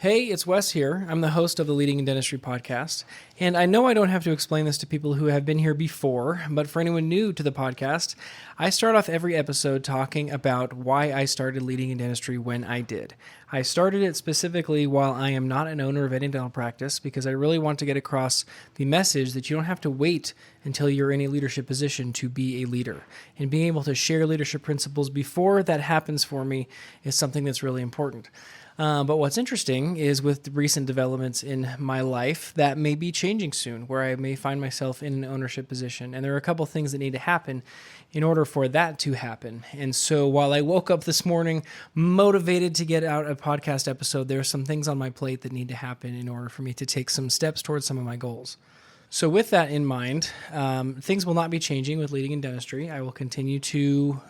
Hey, it's Wes here. I'm the host of the Leading in Dentistry podcast. And I know I don't have to explain this to people who have been here before, but for anyone new to the podcast, I start off every episode talking about why I started Leading in Dentistry when I did. I started it specifically while I am not an owner of any dental practice because I really want to get across the message that you don't have to wait until you're in a leadership position to be a leader. And being able to share leadership principles before that happens for me is something that's really important. But what's interesting is with the recent developments in my life, that may be changing soon, where I may find myself in an ownership position. And there are a couple things that need to happen in order for that to happen. And so while I woke up this morning motivated to get out a podcast episode, there are some things on my plate that need to happen in order for me to take some steps towards some of my goals. So with that in mind, things will not be changing with Leading in Dentistry. I will continue to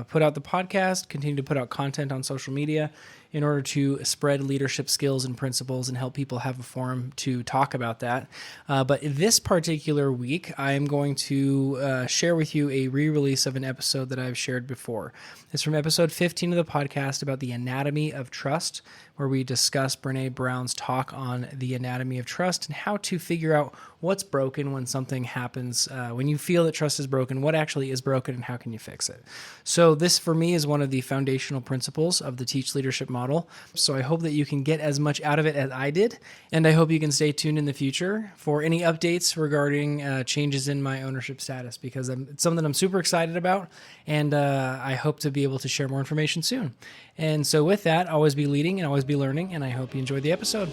put out the podcast, continue to put out content on social media in order to spread leadership skills and principles and help people have a forum to talk about that. But this particular week, I am going to share with you a re-release of an episode that I've shared before. It's from episode 15 of the podcast about the anatomy of trust, where we discuss Brene Brown's talk on the anatomy of trust and how to figure out what's broken when something happens. When you feel that trust is broken, what actually is broken and how can you fix it? So this, for me, is one of the foundational principles of the Teach Leadership model. So I hope that you can get as much out of it as I did, and I hope you can stay tuned in the future for any updates regarding changes in my ownership status, because it's something I'm super excited about, and I hope to be able to share more information soon. And so with that, always be leading and always be learning, and I hope you enjoyed the episode.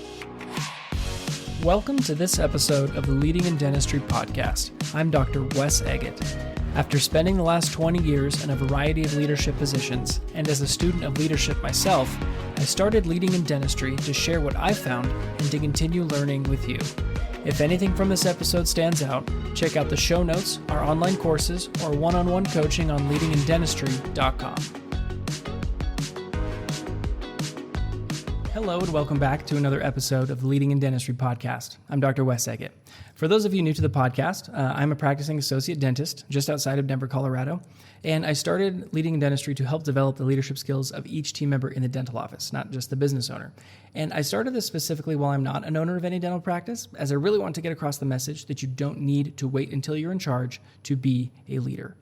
Welcome to this episode of the Leading in Dentistry podcast. I'm Dr. Wes Eggett. After spending the last 20 years in a variety of leadership positions, and as a student of leadership myself, I started Leading in Dentistry to share what I found and to continue learning with you. If anything from this episode stands out, check out the show notes, our online courses, or one-on-one coaching on leadingindentistry.com. Hello and welcome back to another episode of the Leading in Dentistry podcast. I'm Dr. Wes Eggett. For those of you new to the podcast, I'm a practicing associate dentist just outside of Denver, Colorado, and I started Leading in Dentistry to help develop the leadership skills of each team member in the dental office, not just the business owner. And I started this specifically while I'm not an owner of any dental practice, as I really want to get across the message that you don't need to wait until you're in charge to be a leader.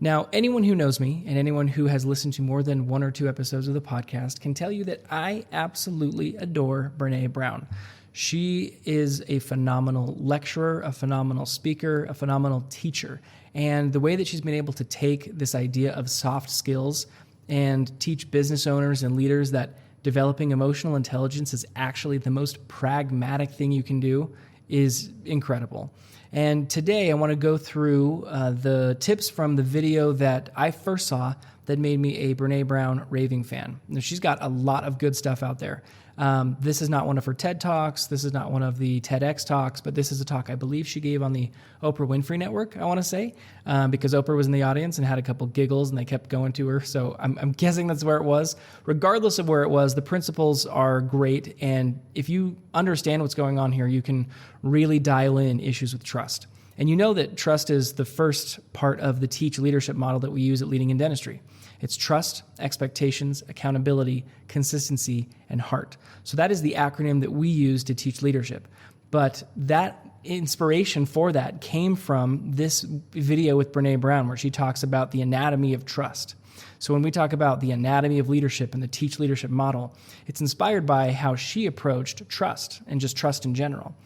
Now, anyone who knows me and anyone who has listened to more than one or two episodes of the podcast can tell you that I absolutely adore Brene Brown. She is a phenomenal lecturer, a phenomenal speaker, a phenomenal teacher. And the way that she's been able to take this idea of soft skills and teach business owners and leaders that developing emotional intelligence is actually the most pragmatic thing you can do is incredible. And today I want to go through the tips from the video that I first saw that made me a Brene Brown raving fan. Now, she's got a lot of good stuff out there. This is not one of her TED Talks. This is not one of the TEDx Talks, but this is a talk I believe she gave on the Oprah Winfrey Network, I want to say, because Oprah was in the audience and had a couple giggles and they kept going to her. So I'm guessing that's where it was. Regardless of where it was, the principles are great. And if you understand what's going on here, you can really dial in issues with trust. And you know that trust is the first part of the Teach Leadership model that we use at Leading in Dentistry. It's trust, expectations, accountability, consistency, and heart. So that is the acronym that we use to teach leadership. But that inspiration for that came from this video with Brene Brown, where she talks about the anatomy of trust. So when we talk about the anatomy of leadership and the Teach Leadership model, it's inspired by how she approached trust and just trust in general.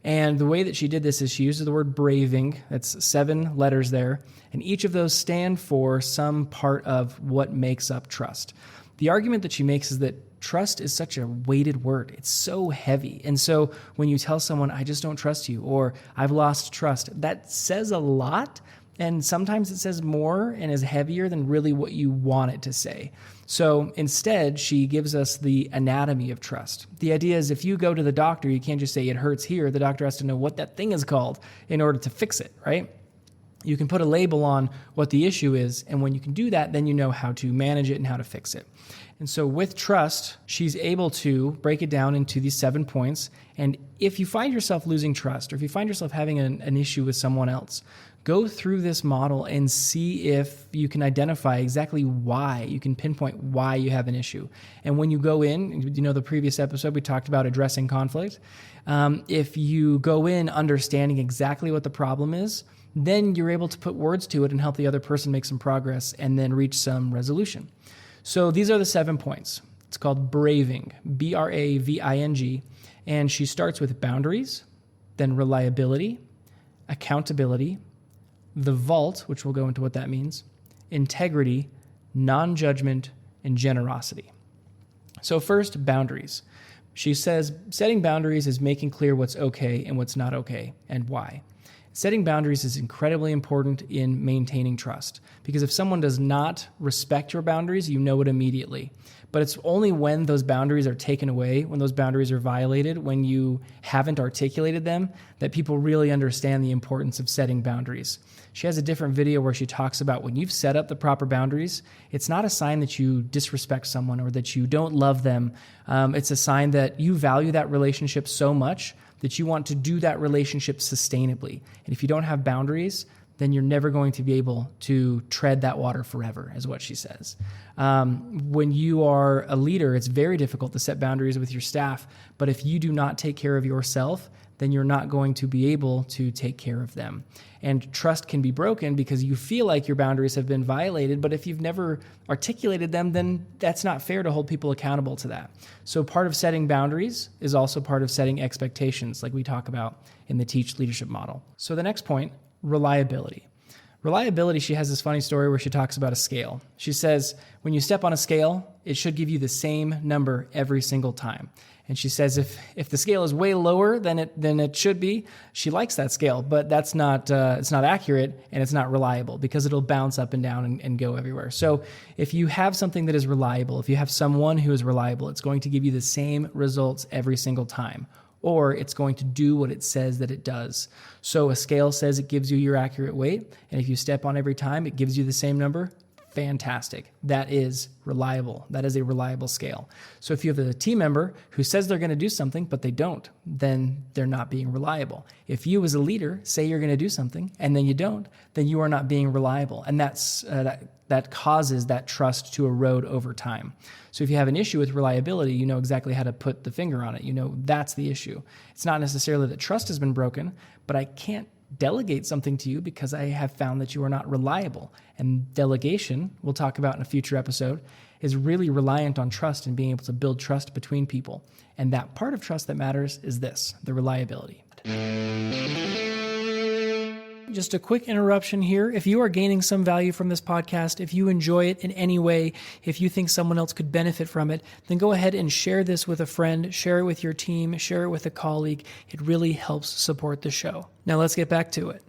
And the way that she did this is she uses the word braving. That's 7 letters there. And each of those stand for some part of what makes up trust. The argument that she makes is that trust is such a weighted word. It's so heavy. And so when you tell someone, I just don't trust you, or I've lost trust, that says a lot. And sometimes it says more and is heavier than really what you want it to say. So instead, she gives us the anatomy of trust. The idea is if you go to the doctor, you can't just say it hurts here. The doctor has to know what that thing is called in order to fix it, right? You can put a label on what the issue is, and when you can do that, then you know how to manage it and how to fix it. And so with trust, she's able to break it down into these 7 points. And if you find yourself losing trust, or if you find yourself having an issue with someone else, Go through this model and see if you can identify exactly why, you can pinpoint why you have an issue. And when you go in, the previous episode we talked about addressing conflict. If you go in understanding exactly what the problem is, then you're able to put words to it and help the other person make some progress and then reach some resolution. So these are the 7 points. It's called braving, BRAVING. And she starts with boundaries, then reliability, accountability, the vault, which we'll go into what that means, integrity, non-judgment, and generosity. So first, boundaries. She says setting boundaries is making clear what's okay and what's not okay and why. Setting boundaries is incredibly important in maintaining trust, because if someone does not respect your boundaries, you know it immediately. But it's only when those boundaries are taken away, when those boundaries are violated, when you haven't articulated them, that people really understand the importance of setting boundaries. She has a different video where she talks about when you've set up the proper boundaries, it's not a sign that you disrespect someone or that you don't love them. It's a sign that you value that relationship so much that you want to do that relationship sustainably. And if you don't have boundaries, then you're never going to be able to tread that water forever, is what she says. When you are a leader, it's very difficult to set boundaries with your staff, but if you do not take care of yourself, then you're not going to be able to take care of them. And trust can be broken because you feel like your boundaries have been violated, but if you've never articulated them, then that's not fair to hold people accountable to that. So part of setting boundaries is also part of setting expectations, like we talk about in the Teach Leadership model. So the next point, reliability. Reliability, she has this funny story where she talks about a scale. She says, when you step on a scale, it should give you the same number every single time. And she says if the scale is way lower than it should be, she likes that scale, but that's not it's not accurate and it's not reliable because it'll bounce up and down and go everywhere. So if you have something that is reliable, if you have someone who is reliable, it's going to give you the same results every single time, or it's going to do what it says that it does. So a scale says it gives you your accurate weight, and if you step on every time, it gives you the same number. Fantastic. That is reliable. That is a reliable scale. So if you have a team member who says they're going to do something, but they don't, then they're not being reliable. If you as a leader say you're going to do something and then you don't, then you are not being reliable. And that causes that trust to erode over time. So if you have an issue with reliability, you know exactly how to put the finger on it. You know that's the issue. It's not necessarily that trust has been broken, but I can't delegate something to you because I have found that you are not reliable. And delegation, we'll talk about in a future episode, is really reliant on trust and being able to build trust between people. And that part of trust that matters is this, the reliability. Just a quick interruption here. If you are gaining some value from this podcast, if you enjoy it in any way, if you think someone else could benefit from it, then go ahead and share this with a friend, share it with your team, share it with a colleague. It really helps support the show. Now let's get back to it.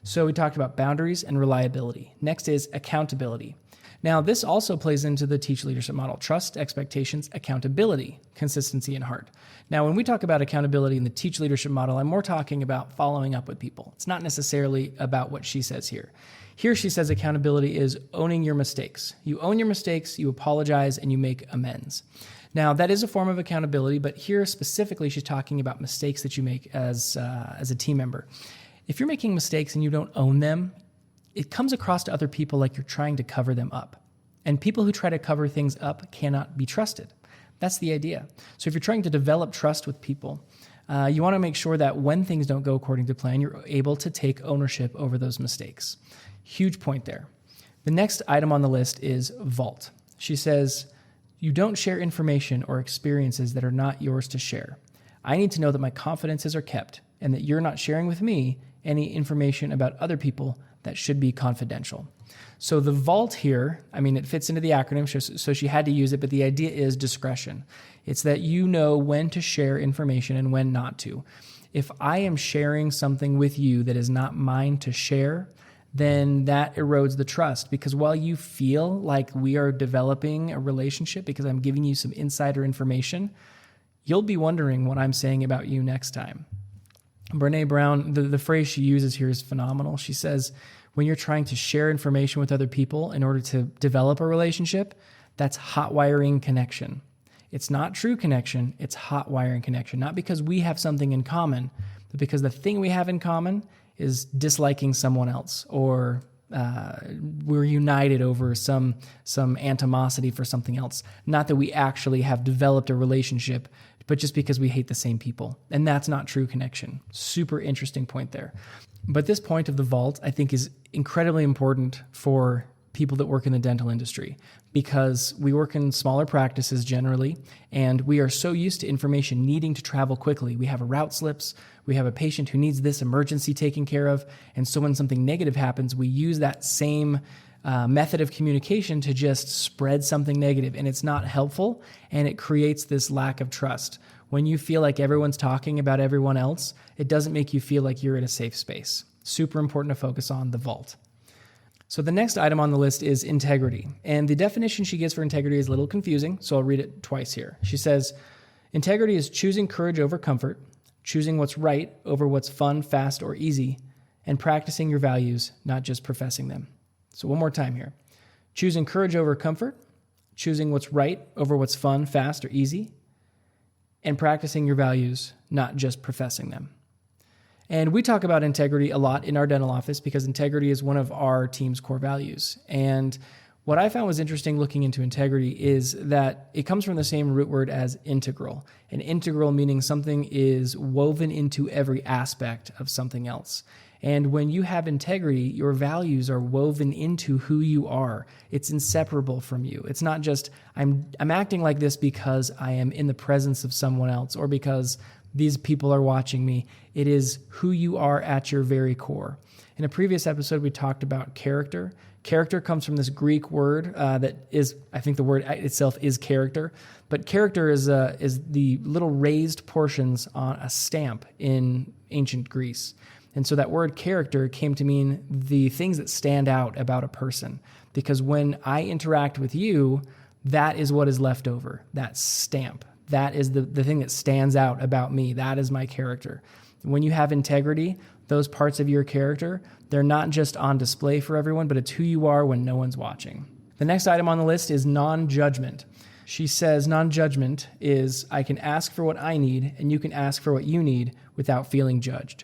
So we talked about boundaries and reliability. Next is accountability. Now, this also plays into the Teach Leadership model: trust, expectations, accountability, consistency, and heart. Now, when we talk about accountability in the Teach Leadership model, I'm more talking about following up with people. It's not necessarily about what she says here. Here she says accountability is owning your mistakes. You own your mistakes, you apologize, and you make amends. Now, that is a form of accountability, but here specifically she's talking about mistakes that you make as a team member. If you're making mistakes and you don't own them, it comes across to other people like you're trying to cover them up. And people who try to cover things up cannot be trusted. That's the idea. So if you're trying to develop trust with people, you want to make sure that when things don't go according to plan, you're able to take ownership over those mistakes. Huge point there. The next item on the list is vault. She says, you don't share information or experiences that are not yours to share. I need to know that my confidences are kept and that you're not sharing with me any information about other people that should be confidential. So the vault here, it fits into the acronym, so she had to use it, but the idea is discretion. It's that you know when to share information and when not to. If I am sharing something with you that is not mine to share, then that erodes the trust, because while you feel like we are developing a relationship because I'm giving you some insider information, you'll be wondering what I'm saying about you next time. Brene Brown, the phrase she uses here is phenomenal. She says, when you're trying to share information with other people in order to develop a relationship, that's hot wiring connection. It's not true connection, it's hot wiring connection. Not because we have something in common, but because the thing we have in common is disliking someone else, or we're united over some animosity for something else. Not that we actually have developed a relationship, but just because we hate the same people. And that's not true connection. Super interesting point there. But this point of the vault, I think, is incredibly important for people that work in the dental industry, because we work in smaller practices generally, and we are so used to information needing to travel quickly. We have route slips, we have a patient who needs this emergency taken care of, and so when something negative happens, we use that same method of communication to just spread something negative, and it's not helpful, and it creates this lack of trust. When you feel like everyone's talking about everyone else, it doesn't make you feel like you're in a safe space. Super important to focus on the vault. So the next item on the list is integrity. And the definition she gives for integrity is a little confusing, so I'll read it twice here. She says, integrity is choosing courage over comfort, choosing what's right over what's fun, fast, or easy, and practicing your values, not just professing them. So one more time here. Choosing courage over comfort, choosing what's right over what's fun, fast, or easy, and practicing your values, not just professing them. And we talk about integrity a lot in our dental office because integrity is one of our team's core values. And what I found was interesting looking into integrity is that it comes from the same root word as integral. And integral meaning something is woven into every aspect of something else. And when you have integrity, your values are woven into who you are. It's inseparable from you. It's not just, I'm acting like this because I am in the presence of someone else or because these people are watching me. It is who you are at your very core. In a previous episode, we talked about character. Character comes from this Greek word that is, I think the word itself is character, but character is the little raised portions on a stamp in ancient Greece. And so that word character came to mean the things that stand out about a person. Because when I interact with you, that is what is left over, that stamp. That is the thing that stands out about me. That is my character. When you have integrity, those parts of your character, they're not just on display for everyone, but it's who you are when no one's watching. The next item on the list is non-judgment. She says non-judgment is, I can ask for what I need and you can ask for what you need without feeling judged.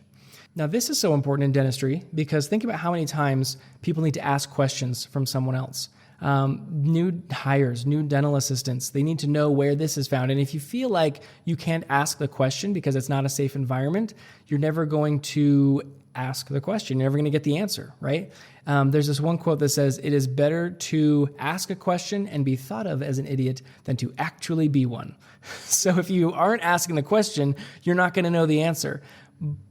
Now, this is so important in dentistry because think about how many times people need to ask questions from someone else. New hires, new dental assistants, they need to know where this is found. And if you feel like you can't ask the question because it's not a safe environment, you're never going to ask the question. You're never going to get the answer, right? There's this one quote that says, it is better to ask a question and be thought of as an idiot than to actually be one. So if you aren't asking the question, you're not going to know the answer.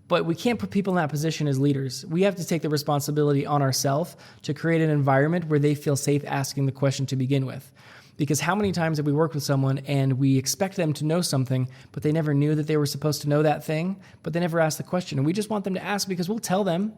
But we can't put people in that position as leaders. We have to take the responsibility on ourselves to create an environment where they feel safe asking the question to begin with. Because how many times have we worked with someone and we expect them to know something, but they never knew that they were supposed to know that thing, but they never asked the question. And we just want them to ask because we'll tell them,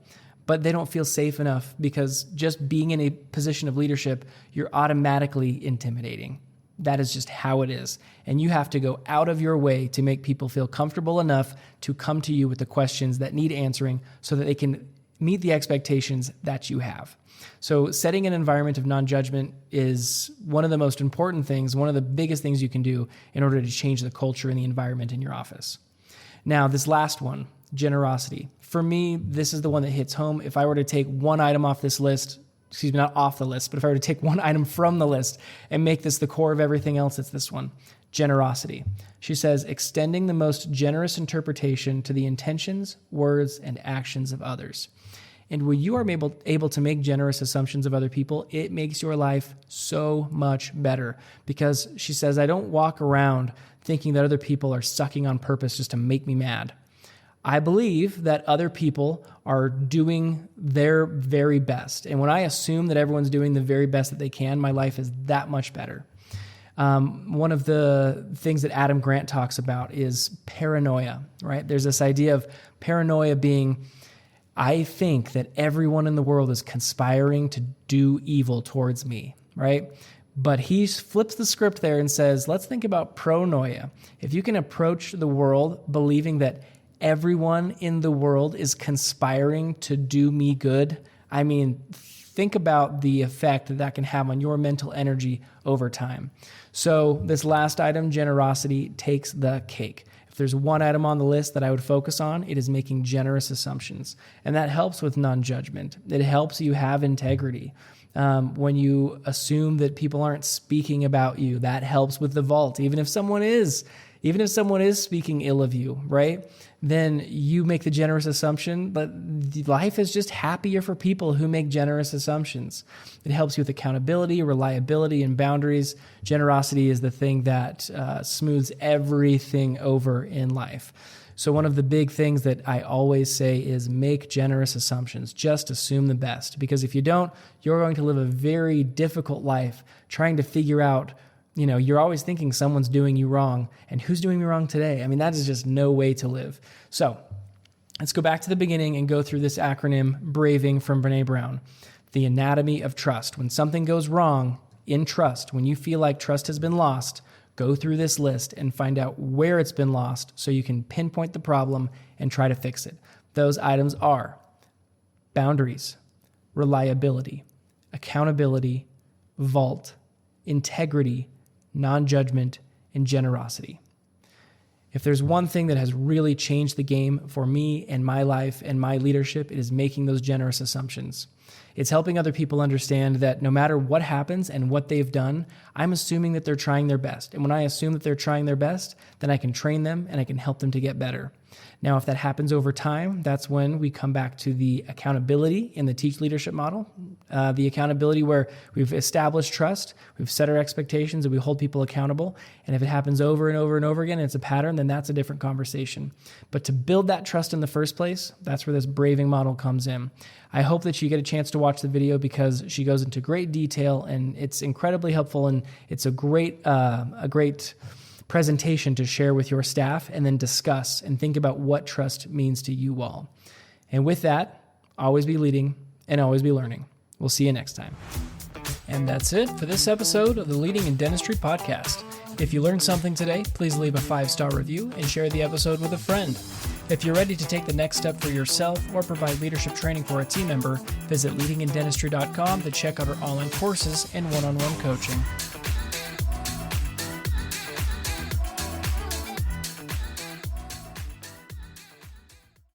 but they don't feel safe enough because just being in a position of leadership, you're automatically intimidating. That is just how it is. And you have to go out of your way to make people feel comfortable enough to come to you with the questions that need answering so that they can meet the expectations that you have. So setting an environment of non-judgment is one of the most important things, one of the biggest things you can do in order to change the culture and the environment in your office. Now, this last one, generosity. For me, this is the one that hits home. If I were to take one item off this list, not off the list, but if I were to take one item from the list and make this the core of everything else, it's this one, generosity. She says, extending the most generous interpretation to the intentions, words, and actions of others. And when you are able to make generous assumptions of other people, it makes your life so much better. Because she says, I don't walk around thinking that other people are sucking on purpose just to make me mad. I believe that other people are doing their very best. And when I assume that everyone's doing the very best that they can, my life is that much better. One of the things that Adam Grant talks about is paranoia, right? There's this idea of paranoia being, I think that everyone in the world is conspiring to do evil towards me, right? But he flips the script there and says, let's think about pronoia. If you can approach the world believing that everyone in the world is conspiring to do me good, I mean, think about the effect that can have on your mental energy over time. So this last item, generosity, takes the cake. If there's one item on the list that I would focus on, it is making generous assumptions. And that helps with non-judgment. It helps you have integrity. When you assume that people aren't speaking about you, that helps with the vault. Even if someone is speaking ill of you, right? Then you make the generous assumption, but life is just happier for people who make generous assumptions. It helps you with accountability, reliability, and boundaries. Generosity is the thing that smooths everything over in life. So one of the big things that I always say is make generous assumptions. Just assume the best. Because if you don't, you're going to live a very difficult life trying to figure out, you're always thinking someone's doing you wrong. And who's doing me wrong today? I mean, that is just no way to live. So let's go back to the beginning and go through this acronym, BRAVING, from Brene Brown. The anatomy of trust. When something goes wrong in trust, when you feel like trust has been lost, go through this list and find out where it's been lost so you can pinpoint the problem and try to fix it. Those items are boundaries, reliability, accountability, vault, integrity, non-judgment, and generosity. If there's one thing that has really changed the game for me and my life and my leadership, it is making those generous assumptions. It's helping other people understand that no matter what happens and what they've done, I'm assuming that they're trying their best. And when I assume that they're trying their best, then I can train them and I can help them to get better. Now, if that happens over time, that's when we come back to the accountability in the Teach leadership model, the accountability where we've established trust, we've set our expectations, and we hold people accountable. And if it happens over and over and over again, it's a pattern, then that's a different conversation. But to build that trust in the first place, that's where this braving model comes in. I hope that you get a chance to watch the video because she goes into great detail and it's incredibly helpful, and it's a great presentation to share with your staff and then discuss and think about what trust means to you all. And with that, always be leading and always be learning. We'll see you next time. And that's it for this episode of the Leading in Dentistry podcast. If you learned something today, please leave a 5-star review and share the episode with a friend. If you're ready to take the next step for yourself or provide leadership training for a team member, visit leadingindentistry.com to check out our online courses and one-on-one coaching.